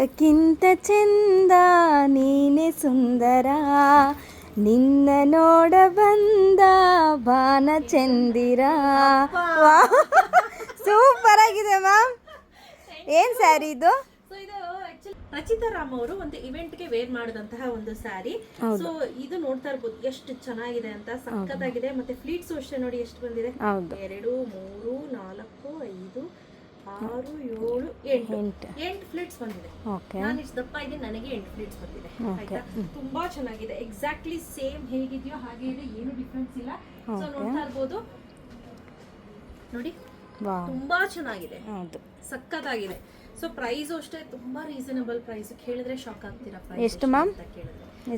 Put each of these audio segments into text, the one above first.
ಚಂದ್ರಕ್ಕಿಂತ ಚಂದ ನೀನೆ ಸುಂದರ, ನಿನ್ನ ನೋಡ ಬಂದ ಬಾನ ಚಂದಿರ. ಸೂಪರ್ ಆಗಿದೆ ಮ್ಯಾಮ್. ಏನ್ ಸ್ಯಾರಿ ಇದು? ರಚಿತಾ ರಾಮ್ ಅವರು ಒಂದು ಇವೆಂಟ್ಗೆ ವೇರ್ ಮಾಡಿದಂತಹ ಒಂದು ಸ್ಯಾರಿ. ಸೊ ಇದು ನೋಡ್ತಾ ಇರ್ಬೋದು ಎಷ್ಟು ಚೆನ್ನಾಗಿದೆ ಅಂತ, ಸಕ್ಕತ್ತಾಗಿದೆ. ಮತ್ತೆ ಫ್ಲೀಟ್ಸ್ ಅಷ್ಟೇ ನೋಡಿ ಎಷ್ಟು ಬಂದಿದೆ. 2 3 4 5 6 7 8 ಫ್ಲೀಟ್ಸ್ ಬಂದಿದೆ. ನಾನು ಇಷ್ಟು ದಪ್ಪ ಇದೆ, ನನಗೆ 8 ಫ್ಲೀಟ್ಸ್ ಬಂದಿದೆ. ಆಯ್ತಾ, ತುಂಬಾ ಚೆನ್ನಾಗಿದೆ. ಎಕ್ಸಾಕ್ಟ್ಲಿ ಸೇಮ್ ಹೇಗಿದೆಯೋ ಹಾಗೆ ಇದೆ, ಏನು ಡಿಫ್ರೆನ್ಸ್ ಇಲ್ಲ. ಸೊ ನೋಡ್ತಾ ಇರ್ಬೋದು ನೋಡಿ, ತುಂಬಾ ಚೆನ್ನಾಗಿದೆ, ಸಕ್ಕತ್ತಾಗಿದೆ. ಸೊ ಪ್ರೈಸ್ ಅಷ್ಟೇ ತುಂಬಾ ರೀಸನಬಲ್ ಪ್ರೈಸ್. ಕೇಳಿದ್ರೆ ಶಾಕ್ ಆಗ್ತೀರಾ. ಎಷ್ಟು ಮ್ಯಾಮ್?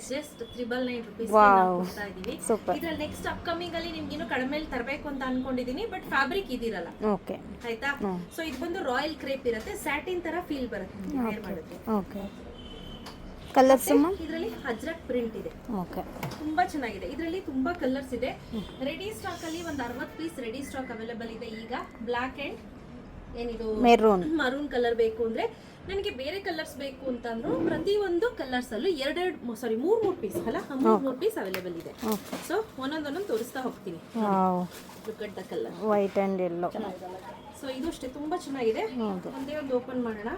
ಜಸ್ಟ್ 999 ರೂಪೀಸ್ ಕೊಡ್ತಾ ಇದೀವಿ. ಇದ್ರಲ್ಲಿ ನೆಕ್ಸ್ಟ್ ಅಪ್ಕಮಿಂಗ್ ಅಲ್ಲಿ ನಿಮ್ಗೆ ಇನ್ನೂ ಕಡಿಮೆ ತರಬೇಕು ಅಂತ ಅನ್ಕೊಂಡಿದೀನಿ, ಬಟ್ ಫ್ಯಾಬ್ರಿಕ್ ಇದಿರಲ್ಲ. ಆಯ್ತಾ, ಸೊ ಇದು ಬಂದು ರಾಯಲ್ ಕ್ರೇಪ್ ಇರುತ್ತೆ, ಸ್ಯಾಟಿನ್ ತರ ಫೀಲ್ ಬರುತ್ತೆ ವೇರ್ ಮಾಡೋದು. ಕಲರ್ಸ್ ಇದರಲ್ಲಿ ಅಜ್ರಕ್ ಪ್ರಿಂಟ್ ಇದೆ, ತುಂಬಾ ಚೆನ್ನಾಗಿದೆ. ಇದರಲ್ಲಿ ತುಂಬಾ ಕಲರ್ಸ್ ಇದೆ. ರೆಡಿ ಸ್ಟಾಕ್ ಅಲ್ಲಿ ಒಂದು 60 ಪೀಸ್ ರೆಡಿ ಸ್ಟಾಕ್ ಅವೈಲೇಬಲ್ ಇದೆ ಈಗ. ಬ್ಲಾಕ್ ಅಂಡ್ ಏನಿದು ಮರೂನ್ ಕಲರ್ ಬೇಕು ಅಂದ್ರೆ, ನನಗೆ ಬೇರೆ ಕಲರ್ಸ್ ಬೇಕು ಅಂತಂದ್ರು ಪ್ರತಿಯೊಂದು ಕಲರ್ಸ್ ಅಲ್ಲೂ 3 ಪೀಸ್ ಅಲ್ಲ, 3 ಪೀಸ್ ಅವೈಲೇಬಲ್ ಇದೆ. ಸೊ ಒಂದೊಂದೊಂದೊಂದು ತೋರಿಸ್ತಾ ಹೋಗ್ತೀನಿ. Look colour white and yellow. So ಇದು ಅಷ್ಟೇ ತುಂಬಾ ಚೆನ್ನಾಗಿದೆ. ಒಂದೇ ಒಂದು ಓಪನ್ ಮಾಡೋಣ.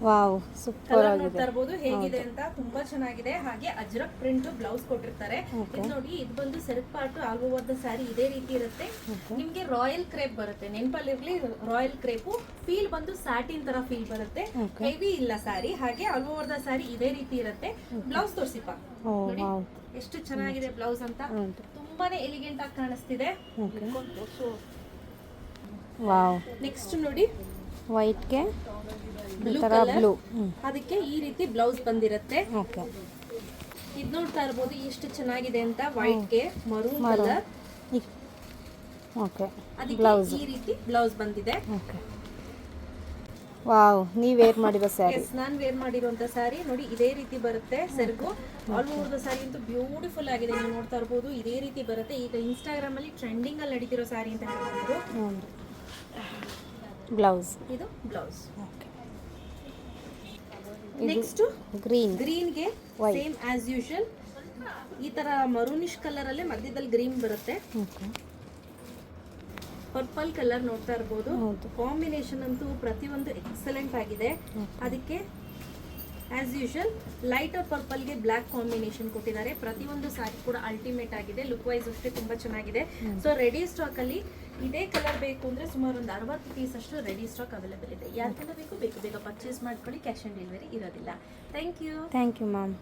ವಾವ್, ಸೂಪರ್ ಆಗಿದೆ. ನೋಡ್ತಾ ಇರಬಹುದು ಹೇಗಿದೆ ಅಂತ, ತುಂಬಾ ಚೆನ್ನಾಗಿದೆ. ಹಾಗೆ ಅಜ್ರಕ್ ಪ್ರಿಂಟ್ ಬ್ಲೌಸ್ ಕೊಟ್ಟಿರ್ತಾರೆ. ಇದು ನೋಡಿ, ಇದು ಬಂದು self part all over the sari ಇದೇ ರೀತಿ ಇರುತ್ತೆ. ನಿಮ್ಗೆ ರಾಯಲ್ ಕ್ರೇಪ್ ಬರುತ್ತೆ, ನೆನಪಲ್ಲಿರ್ಲಿ. ರಾಯಲ್ ಕ್ರೇಪ್ ಫೀಲ್ ಬಂದು ಸ್ಯಾಟಿನ್ ತರ ಫೀಲ್ ಬರುತ್ತೆ, ಹೆವಿ ಇಲ್ಲ ಸ್ಯಾರಿ. ಹಾಗೆ ಆಲ್ ಓವರ್ ದ ಸ್ಯಾರಿ ಇದೇ ರೀತಿ ಇರುತ್ತೆ. ಬ್ಲೌಸ್ ತೋರಿಸಿಪ್ಪ, ನೋಡಿ ಎಷ್ಟು ಚೆನ್ನಾಗಿದೆ ಬ್ಲೌಸ್ ಅಂತ. ತುಂಬಾನೇ ಎಲಿಗೆಂಟ್ ಆಗಿ ಕಾಣಿಸ್ತಿದೆ. ನೆಕ್ಸ್ಟ್ ನೋಡಿ, ವೈಟ್ಗೆ ಬ್ಲೂ ಕಲರ್, ಅದಕ್ಕೆ ಈ ರೀತಿ ಬ್ಲೌಸ್ ಬಂದಿರುತ್ತೆ. ಇದು ನೋಡ್ತಾ ಇರಬಹುದು ಎಷ್ಟು ಚೆನ್ನಾಗಿದೆ ಅಂತ. ವೈಟ್ಗೆ ಮರೂನ್ ಕಲರ್, ಅದಕ್ಕೆ ಈ ರೀತಿ ಬ್ಲೌಸ್ ಬಂದಿದೆ. ವಾವ್, ನೀವ್ ವೇರ್ ಮಾಡಿರೋ ಸ್ಯಾರಿ? ನಾನು ವೇರ್ ಮಾಡಿರುವಂತ ಸ್ಯಾರಿ ನೋಡಿ, ಇದೇ ರೀತಿ ಬರುತ್ತೆ. ಸೆರಗು ಆಲ್ ಓವರ್ ದ ಸ್ಯಾರಿ ಅಂತೂ ಬ್ಯೂಟಿಫುಲ್ ಆಗಿದೆ. ನೀವು ನೋಡ್ತಾ ಇರಬಹುದು ಇದೇ ರೀತಿ ಬರುತ್ತೆ. ಈಗ ಇನ್ಸ್ಟಾಗ್ರಾಮ್ ಅಲ್ಲಿ ಟ್ರೆಂಡಿಂಗ್ ಅಲ್ಲಿ ನಡೀತಿರೋ ಸ್ಯಾರಿ ಅಂತ ಹೇಳ್ಬೋದು. ಬ್ಲೌಸ್, ಇದು ಬ್ಲೌಸ್. ನೆಕ್ಸ್ಟ್ ಗ್ರೀನ್ಗೆ ಸೇಮ್ ಆಸ್ ಯೂಶುವಲ್ ಈ ತರ ಮರೂನಿಶ್ ಕಲರ್ ಅಲ್ಲೇ ಮಧ್ಯದಲ್ಲಿ ಗ್ರೀನ್ ಬರುತ್ತೆ. ಪರ್ಪಲ್ ಕಲರ್ ನೋಡ್ತಾ ಇರಬಹುದು. ಕಾಂಬಿನೇಷನ್ ಅಂತೂ ಪ್ರತಿಯೊಂದು ಎಕ್ಸಲೆಂಟ್ ಆಗಿದೆ. ಅದಕ್ಕೆ ಆಸ್ ಯೂಶುವಲ್ ಲೈಟ್ ಪರ್ಪಲ್ ಗೆ ಬ್ಲಾಕ್ ಕಾಂಬಿನೇಷನ್ ಕೊಟ್ಟಿದ್ದಾರೆ. ಪ್ರತಿಯೊಂದು ಸ್ಯಾರಿ ಕೂಡ ಅಲ್ಟಿಮೇಟ್ ಆಗಿದೆ. ಲುಕ್ ವೈಸ್ ಅಷ್ಟೇ ತುಂಬಾ ಚೆನ್ನಾಗಿದೆ. ಸೊ ರೆಡಿ ಸ್ಟಾಕ್ ಅಲ್ಲಿ ಇದೇ ಕಲರ್ ಬೇಕು ಅಂದ್ರೆ ಸುಮಾರು ಒಂದು 60 ಪೀಸ್ ಅಷ್ಟು ರೆಡಿ ಸ್ಟಾಕ್ ಅವೈಲೇಬಲ್ ಇದೆ. ಯಾರಿಗೆಲ್ಲ ಬೇಕು ಬೇಗ ಪರ್ಚೇಸ್ ಮಾಡ್ಕೊಳ್ಳಿ. ಕ್ಯಾಶ್ ಆನ್ ಡೆಲಿವರಿ ಇರೋದಿಲ್ಲ. Thank you ma'am.